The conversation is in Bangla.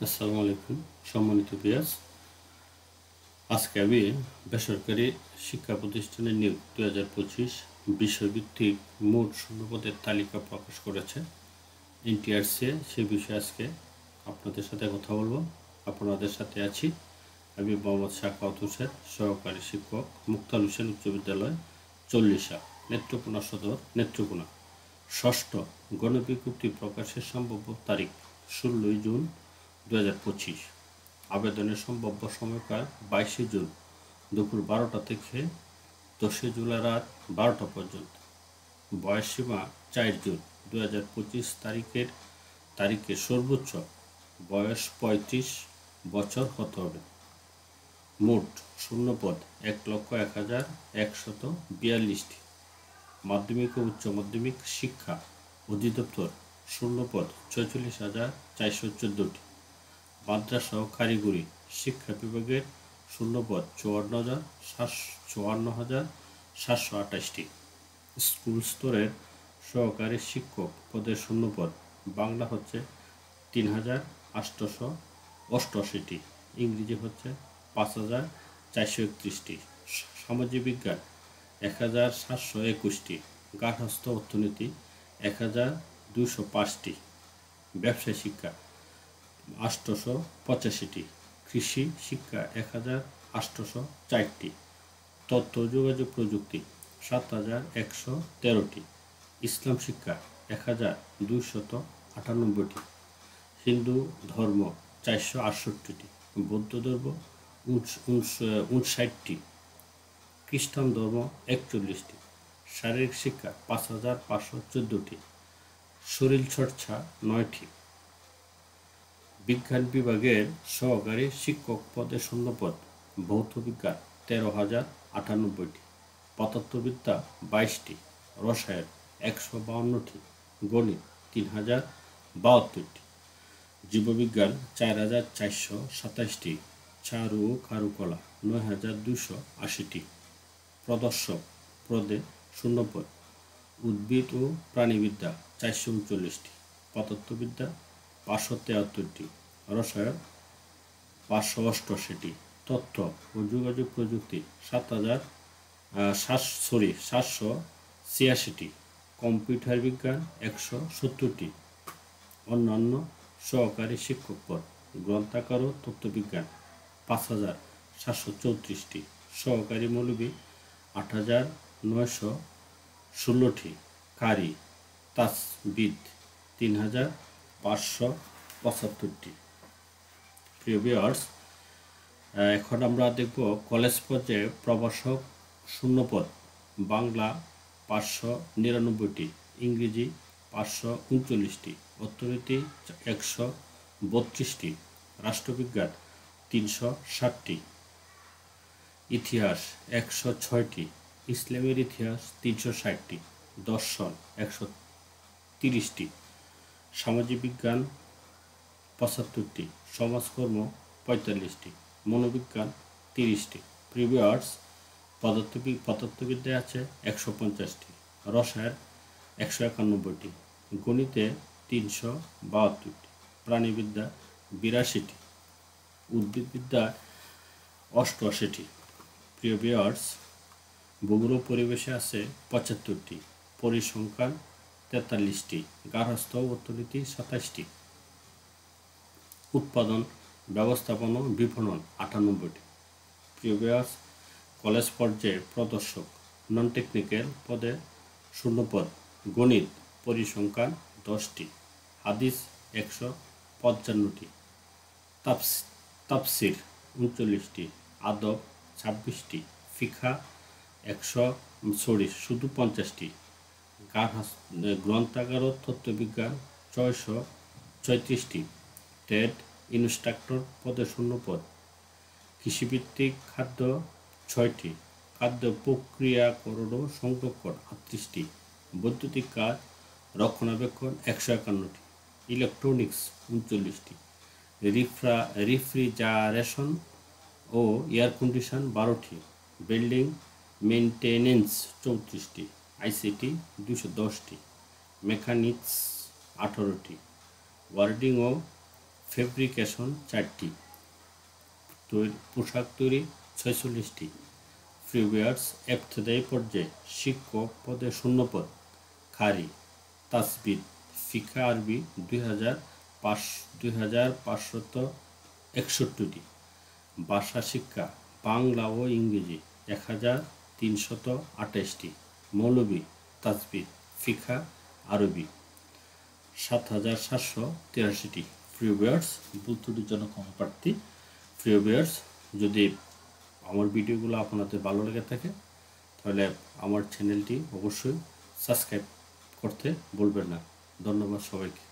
আসসালামু আলাইকুম সম্মানিত ভিউয়ার্স। আজকে আমি বেসরকারি শিক্ষা প্রতিষ্ঠানের নিয়োগ 2025 বিষয়ভিত্তিক মোট শূন্যপদের তালিকা প্রকাশ করেছে এনটিআরসি। সেই বিষয়ে আজকে আপনাদের সাথে কথা বলবো। আপনাদের সাথে আছি আমি মোহাম্মদ শাকাওয়াত হোসেন, সহকারী শিক্ষক, মুক্তাল হোসেন উচ্চ বিদ্যালয়, চল্লিশা, নেত্রকোনা সদর, নেত্রকোনা। ষষ্ঠ, গণবিজ্ঞপ্তি প্রকাশের সম্ভাব্য তারিখ 16 জুন 2025। আবেদনের সম্ভাব্য সময়কাল 22 জুন দুপুর 12টা থেকে 10 জুলাই রাত 12টা পর্যন্ত। বয়সসীমা 4 জুন 2025 তারিখে সর্বোচ্চ বয়স 35 বছর হতে হবে। মোট শূন্যপদ 1,01,142টি। মাধ্যমিক ও উচ্চ মাধ্যমিক শিক্ষা অধিদপ্তর শূন্যপদ 46,414টি। মাদ্রাসা ও কারিগরি শিক্ষা বিভাগের শূন্যপদ 54,728টি। স্কুল স্তরের সহকারী শিক্ষক পদের শূন্যপদ বাংলা হচ্ছে 3,888টি, ইংরেজি হচ্ছে 5,431টি, সামাজিক বিজ্ঞান 1,721টি, গার্হস্থ্য অর্থনীতি 1,205টি, ব্যবসায় শিক্ষা 885টি, কৃষি শিক্ষা 1,804টি, তথ্য যোগাযোগ প্রযুক্তি 7,113টি, ইসলাম শিক্ষা 1,298টি, হিন্দু ধর্ম 468টি, বৌদ্ধ ধর্ম 59টি, খ্রিস্টান ধর্ম 41টি, শারীরিক শিক্ষা 5,514টি, শরীরচর্চা 9টি। বিজ্ঞান বিভাগের সহকারী শিক্ষক পদে শূন্যপদ ভৌত বিজ্ঞান 13,098টি, পদার্থবিদ্যা 22টি, রসায়ন 152টি, গণিত 3,072টি, জীববিজ্ঞান 4,427টি, চারু ও কারুকলা 9,280টি। প্রদর্শক পদে শূন্যপদ উদ্ভিদ ও প্রাণীবিদ্যা 439টি, পদার্থবিদ্যা 573টি, রসায়ন 588টি, তথ্য ও যোগাযোগ প্রযুক্তি 786টি, কম্পিউটার বিজ্ঞান 170টি। অন্যান্য সহকারী শিক্ষক পদ গ্রন্থাগার ও তথ্যবিজ্ঞান 5,734টি, সহকারী মৌলভী 8,916টি, কারি তাজবিদ 3,575টি। প্রিয় ভিউয়ার্স, এখন আমরা দেখব কলেজ পর্যায়ে প্রভাষক শূন্যপদ বাংলা 599টি, ইংরেজি 539টি, অর্থনীতি 132টি, রাষ্ট্রবিজ্ঞান 360টি, ইতিহাস 106টি, ইসলামের ইতিহাস 360টি, দর্শন 130টি, সামাজিক বিজ্ঞান 75টি, সমাজকর্ম 45টি, মনোবিজ্ঞান 30টি। প্রিভিয়ার্স পদার্থবিদ্যায় আছে 150টি, রসায়ন 191টি, গণিতে 372টি, প্রাণীবিদ্যা 82টি, উদ্ভিদবিদ্যা 88টি। প্রিয় ভিউয়ার্স, ভূগোল ও পরিবেশে আছে 75টি, পরিসংখ্যান 43টি, গার্হস্থ্য অর্থনীতি 27টি, উৎপাদন ব্যবস্থাপনা ও বিপণন 98টি। প্রিয় ভিউয়ার্স, কলেজ পর্যায়ে প্রদর্শক নন টেকনিক্যাল পদে শূন্যপদ গণিত পরিসংখ্যান 10টি, হাদিস 155টি, তাফসির 39টি, আদব 26টি, ফিকহা 50টি, গ্রন্থাগার ও তথ্যবিজ্ঞান 634টি, ট্রেড ইনস্ট্রাক্টর পদে শূন্যপদ কৃষিভিত্তিক খাদ্য 6টি, খাদ্য প্রক্রিয়াকরণ ও সংরক্ষণ 38টি, বৈদ্যুতিক কাজ রক্ষণাবেক্ষণ 151টি, ইলেকট্রনিক্স 39টি, রেফ্রিজারেশন ও এয়ার কন্ডিশন 12টি, বিল্ডিং মেইনটেনেন্স 34টি, আইসিটি 210টি, মেকানিক্স 18টি, ওয়ার্ডিং ও ফেব্রিকেশন 4টি, পোশাক তৈরি 46টি, ফ্রিওয়ার্স ইবতেদায়ী পর্যায়ে শিক্ষক পদে শূন্যপদ, খারি, তাসবিদ, ফিকা আরবি 2561টি, ভাষা শিক্ষা বাংলা ও ইংরেজি 1328টি, মৌলবি, তাসবিদ, ফিকা আরবি 7783টি। ফ্রিওয়ার্স ভুল ত্রুটির জন্য ক্ষমা প্রার্থী। ফ্রিওয়ার্স যদি আমার ভিডিওগুলো আপনাদের ভালো লেগে থাকে তাহলে আমার চ্যানেলটি অবশ্যই সাবস্ক্রাইব করতে ভুলবেন না। ধন্যবাদ সবাইকে।